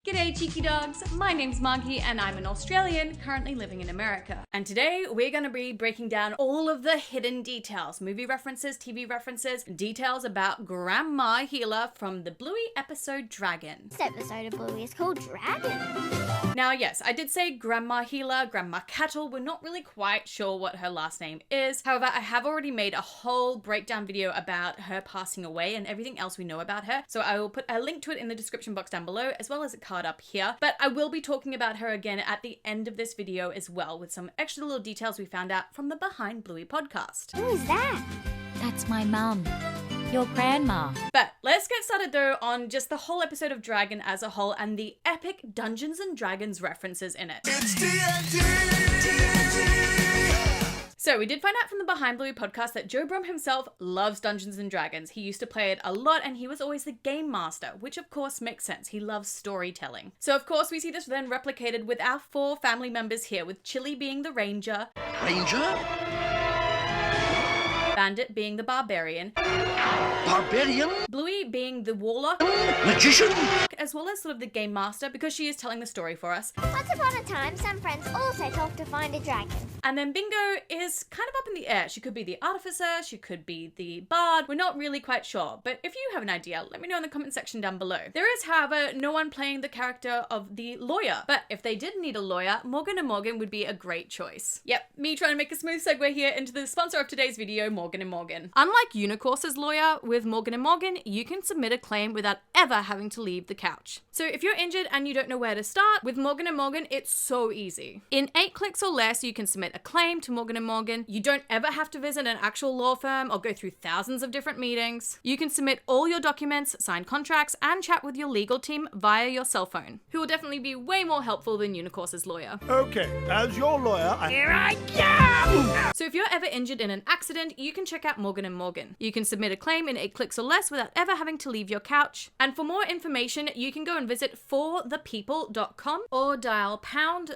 G'day cheeky dogs, my name's Margie and I'm an Australian currently living in America. And today we're going to be breaking down all of the hidden details, movie references, TV references, details about Grandma Healer from the Bluey episode Dragon. This episode of Bluey is called Dragon. Now yes, I did say Grandma Healer, Grandma Cattle, we're not really quite sure what her last name is. However, I have already made a whole breakdown video about her passing away and everything else we know about her. So I will put a link to it in the description box down below, as well as a card up here. But I will be talking about her again at the end of this video as well, with some extra little details we found out from the Behind Bluey podcast. Who is that? That's my mum. Your grandma. But let's get started though on just the whole episode of Dragon as a whole and the epic Dungeons and Dragons references in it. It's D&D! So we did find out from the Behind Bluey podcast that Joe Brum himself loves Dungeons and Dragons. He used to play it a lot and he was always the game master, which of course makes sense. He loves storytelling. So of course we see this then replicated with our 4 family members here, with Chilli being the ranger, Bandit being the barbarian, Bluey being the warlock, magician, as well as sort of the game master because she is telling the story for us. Once upon a time, some friends all set off to find a dragon. And then Bingo is kind of up in the air. She could be the artificer, she could be the bard. We're not really quite sure, but if you have an idea, let me know in the comment section down below. There is, however, no one playing the character of the lawyer, but if they did need a lawyer, Morgan & Morgan would be a great choice. Yep, me trying to make a smooth segue here into the sponsor of today's video, Morgan & Morgan. Unlike Unicourse's lawyer, with Morgan & Morgan, you can submit a claim without ever having to leave the couch. So if you're injured and you don't know where to start, with Morgan & Morgan, it's so easy. In 8 clicks or less, you can submit a claim to Morgan & Morgan. You don't ever have to visit an actual law firm or go through thousands of different meetings. You can submit all your documents, sign contracts, and chat with your legal team via your cell phone, who will definitely be way more helpful than Unicourse's lawyer. Okay, as your lawyer, here I come! So if you're ever injured in an accident, you can check out Morgan & Morgan. You can submit a claim in 8 clicks or less without ever having to leave your couch. And for more information, you can go and visit forthepeople.com or dial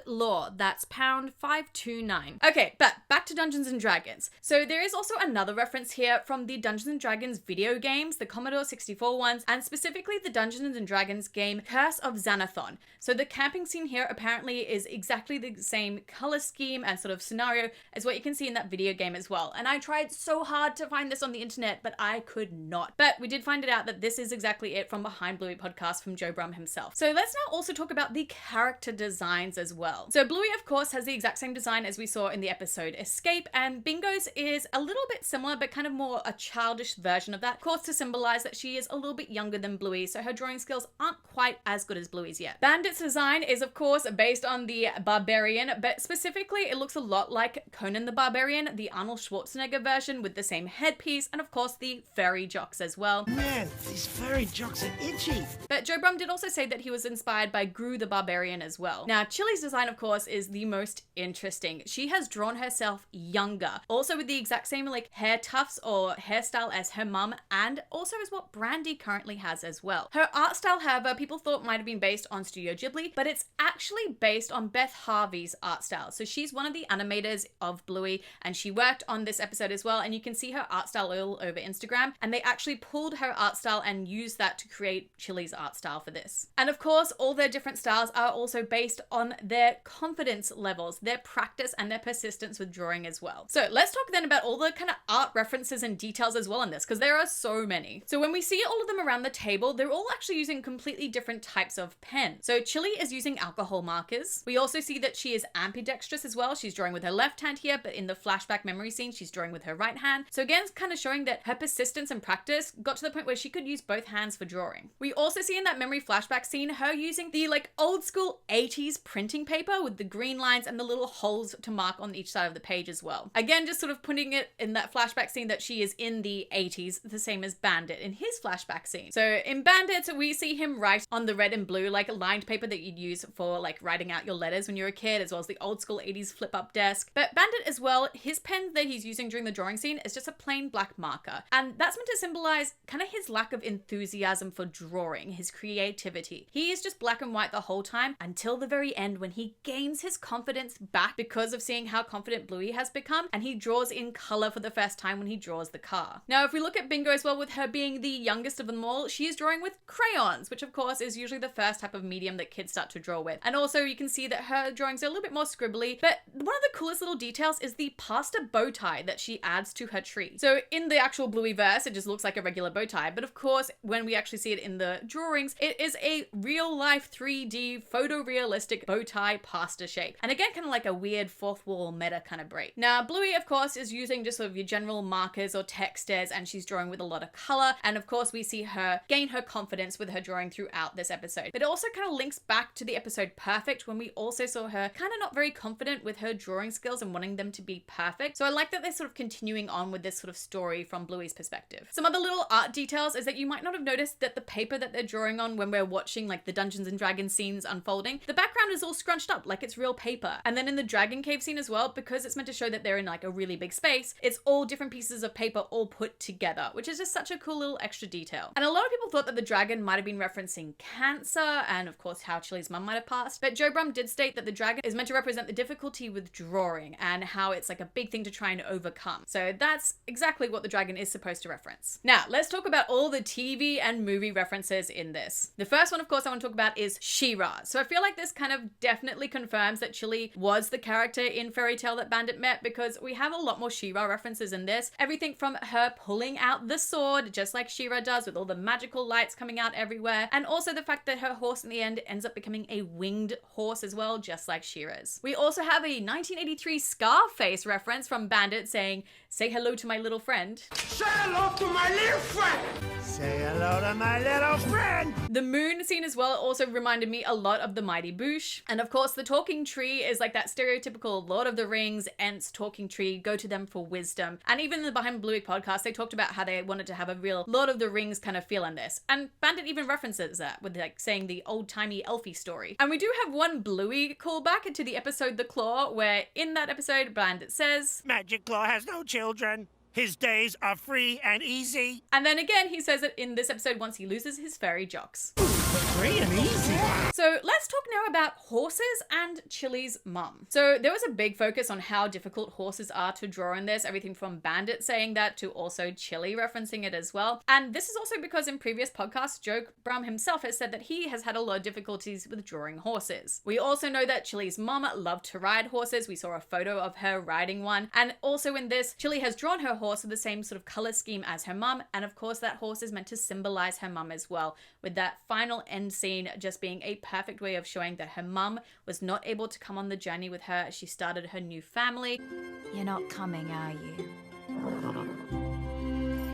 #law. That's #529. Okay, but back to Dungeons and Dragons. So there is also another reference here from the Dungeons and Dragons video games, the Commodore 64 ones, and specifically the Dungeons and Dragons game Curse of Xanathon. So the camping scene here apparently is exactly the same color scheme and sort of scenario as what you can see in that video game as well. And I tried so hard to find this on the internet, but I could not. But we did find it out that this is exactly it from Behind Bluey podcast from Joe Brum himself. So let's now also talk about the character designs as well. So Bluey, of course, has the exact same design as we saw in the episode Escape, and Bingo's is a little bit similar, but kind of more a childish version of that. Of course, to symbolize that she is a little bit younger than Bluey, so her drawing skills aren't quite as good as Bluey's yet. Bandit's design is, of course, based on the Barbarian, but specifically it looks a lot like Conan the Barbarian, the Arnold Schwarzenegger version with the same headpiece, and of course the furry jocks as well. Man, these furry jocks are itchy. But Joe Brum did also say that he was inspired by Gru the Barbarian as well. Now, Chilli's design, of course, is the most interesting. She has drawn herself younger, also with the exact same like hair tufts or hairstyle as her mum, and also is what Brandy currently has as well. Her art style, however, people thought might have been based on Studio Ghibli, but it's actually based on Beth Harvey's art style. So she's one of the animators of Bluey, and she worked on this episode as well, and you can see her art style all over Instagram, and they actually pulled her art style and used that to create Chilli's art style for this. And of course, all their different styles are also based on their confidence levels, their practice, and their persistence with drawing as well. So let's talk then about all the kind of art references and details as well in this, because there are so many. So when we see all of them around the table, they're all actually using completely different types of pen. So Chilli is using alcohol markers. We also see that she is ambidextrous as well. She's drawing with her left hand here, but in the flashback memory scene, she's drawing with her right hand. So again, it's kind of showing that her persistence and practice got to the point where she could use both hands for drawing. We also see in that memory flashback scene her using the like old school 80s printing paper with the green lines and the little holes to mark on each side of the page as well. Again, just sort of putting it in that flashback scene that she is in the 80s, the same as Bandit in his flashback scene. So in Bandit, we see him write on the red and blue, like lined paper that you'd use for like writing out your letters when you were a kid, as well as the old school 80s flip up desk. But Bandit as well, his pen that he's using during the drawing scene is just a plain black marker. And that's meant to symbolize kind of his lack of enthusiasm for drawing, his creativity negativity. He is just black and white the whole time until the very end when he gains his confidence back because of seeing how confident Bluey has become, and he draws in color for the first time when he draws the car. Now, if we look at Bingo as well, with her being the youngest of them all, she is drawing with crayons, which of course is usually the first type of medium that kids start to draw with. And also you can see that her drawings are a little bit more scribbly, but one of the coolest little details is the pasta bow tie that she adds to her tree. So in the actual Bluey verse, it just looks like a regular bow tie, but of course when we actually see it in the drawings, it is a real life 3D photorealistic bow tie pasta shape. And again, kind of like a weird fourth wall meta kind of break. Now, Bluey of course is using just sort of your general markers or textures, and she's drawing with a lot of color. And of course we see her gain her confidence with her drawing throughout this episode. But it also kind of links back to the episode Perfect, when we also saw her kind of not very confident with her drawing skills and wanting them to be perfect. So I like that they're sort of continuing on with this sort of story from Bluey's perspective. Some other little art details is that you might not have noticed that the paper that they're drawing on when we're watching like the Dungeons and Dragons scenes unfolding, the background is all scrunched up like it's real paper. And then in the Dragon Cave scene as well, because it's meant to show that they're in like a really big space, it's all different pieces of paper all put together, which is just such a cool little extra detail. And a lot of people thought that the dragon might have been referencing cancer and of course how Chilli's mum might have passed, but Joe Brum did state that the dragon is meant to represent the difficulty with drawing and how it's like a big thing to try and overcome. So that's exactly what the dragon is supposed to reference. Now, let's talk about all the TV and movie references in this. The first one, of course, I want to talk about is She-Ra. So I feel like this kind of definitely confirms that Chilli was the character in Fairy Tale that Bandit met, because we have a lot more She-Ra references in this. Everything from her pulling out the sword, just like She-Ra does, with all the magical lights coming out everywhere, and also the fact that her horse in the end ends up becoming a winged horse as well, just like She-Ra's. We also have a 1983 Scarface reference from Bandit saying, "Say hello to my little friend." Say hello to my little friend. Say hello to my little friend. The moon scene as well also reminded me a lot of the Mighty Boosh. And of course, the talking tree is like that stereotypical Lord of the Rings, Ents talking tree, go to them for wisdom. And even in the Behind Bluey podcast, they talked about how they wanted to have a real Lord of the Rings kind of feel in this. And Bandit even references that with like saying the old-timey elfie story. And we do have one Bluey callback to the episode The Claw, where in that episode, Bandit says, Magic Claw has no children. His days are free and easy. and then again, he says it in this episode once he loses his fairy jocks. Free and easy. So let's talk now about horses and Chilli's mum. So there was a big focus on how difficult horses are to draw in this, everything from Bandit saying that to also Chilli referencing it as well. And this is also because in previous podcasts, Joe Brum himself has said that he has had a lot of difficulties with drawing horses. We also know that Chilli's mum loved to ride horses. We saw a photo of her riding one. And also in this, Chilli has drawn her horse with the same sort of color scheme as her mum. And of course, that horse is meant to symbolize her mum as well, with that final end scene just being a perfect way of showing that her mum was not able to come on the journey with her as she started her new family. You're not coming, are you?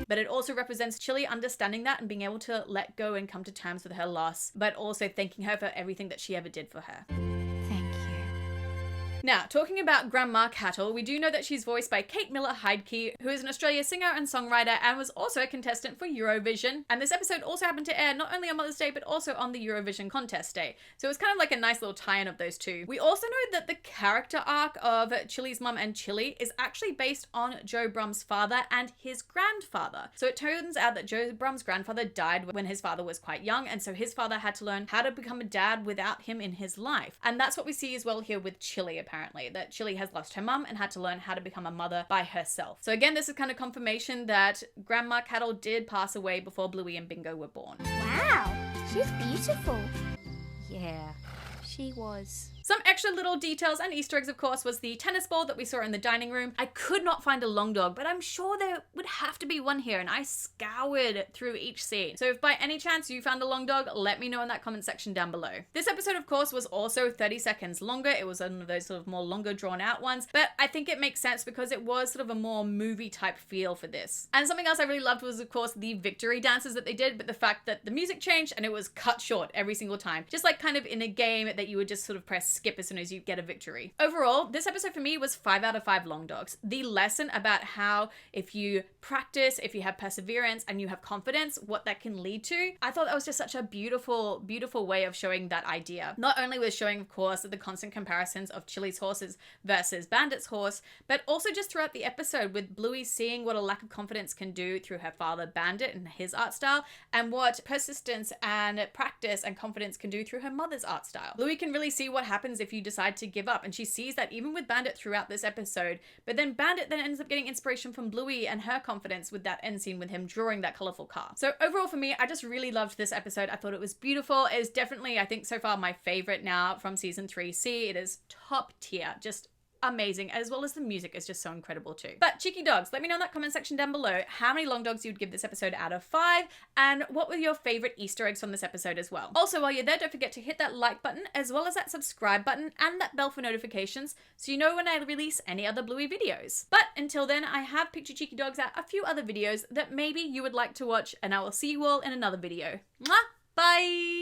But it also represents Chilli understanding that and being able to let go and come to terms with her loss, but also thanking her for everything that she ever did for her. Thank you. Now, talking about Grandma Cattle, we do know that she's voiced by Kate Miller-Heidke, who is an Australian singer and songwriter and was also a contestant for Eurovision. And this episode also happened to air not only on Mother's Day, but also on the Eurovision Contest Day. So it was kind of like a nice little tie-in of those two. We also know that the character arc of Chilli's mum and Chilli is actually based on Joe Brum's father and his grandfather. So it turns out that Joe Brum's grandfather died when his father was quite young, and so his father had to learn how to become a dad without him in his life. And that's what we see as well here with Chilli, apparently, that Chilli has lost her mum and had to learn how to become a mother by herself. So again, this is kind of confirmation that Grandma Cattle did pass away before Bluey and Bingo were born. Wow, she's beautiful. Yeah, she was. Some extra little details and Easter eggs, of course, was the tennis ball that we saw in the dining room. I could not find a long dog, but I'm sure there would have to be one here, and I scoured through each scene. So if by any chance you found a long dog, let me know in that comment section down below. This episode, of course, was also 30 seconds longer. It was one of those sort of more longer drawn out ones, but I think it makes sense because it was sort of a more movie type feel for this. And something else I really loved was, of course, the victory dances that they did, but the fact that the music changed and it was cut short every single time. Just like kind of in a game that you would just sort of press skip as soon as you get a victory. Overall, this episode for me was 5 out of 5 long dogs. The lesson about how if you practice, if you have perseverance and you have confidence, what that can lead to, I thought that was just such a beautiful, beautiful way of showing that idea. Not only was showing, of course, the constant comparisons of Chillis' horses versus Bandit's horse, but also just throughout the episode with Bluey seeing what a lack of confidence can do through her father Bandit and his art style, and what persistence and practice and confidence can do through her mother's art style. Bluey can really see what happens if you decide to give up, and she sees that even with Bandit throughout this episode, but then Bandit then ends up getting inspiration from Bluey and her confidence with that end scene with him drawing that colorful car. So overall for me, I just really loved this episode. I thought it was beautiful. It is definitely, I think so far, my favorite now from season 3C. It is top tier, just amazing, as well as the music is just so incredible too. But cheeky dogs, let me know in that comment section down below how many long dogs you would give this episode out of 5, and what were your favorite Easter eggs from this episode as well. Also, while you're there, don't forget to hit that like button as well as that subscribe button and that bell for notifications so you know when I release any other Bluey videos. But until then, I have picked you cheeky dogs out a few other videos that maybe you would like to watch, and I will see you all in another video. Mwah! Bye!